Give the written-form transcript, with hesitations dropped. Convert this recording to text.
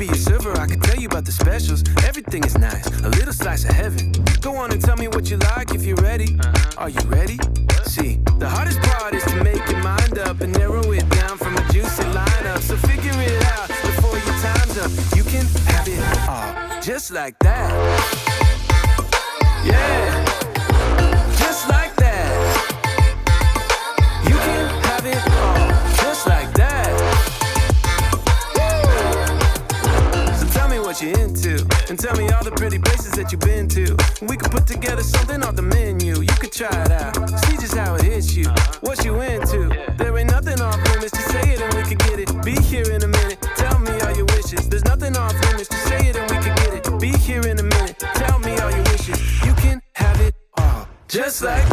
be your server, I can tell you about the specials. Everything is nice, a little slice of heaven. Go on and tell me what you like if you're ready. Are you ready? See, the hardest part is to make your mind up and narrow it down from a juicy lineup. So figure it out before your time's up. You can have it all, just like that. Yeah, just like that. You can have it all, just like that. So tell me what you're into, and tell me all the pretty places that you've been to. We could put together something off the menu. You could try it out, see just how it hits you. What you into? There ain't nothing off limits. Just say it and we could get it. Be here in a minute. Tell me all your wishes. There's nothing off limits. Just say it and we could get it. Be here in a minute. Tell me all your wishes. You can have it all, just like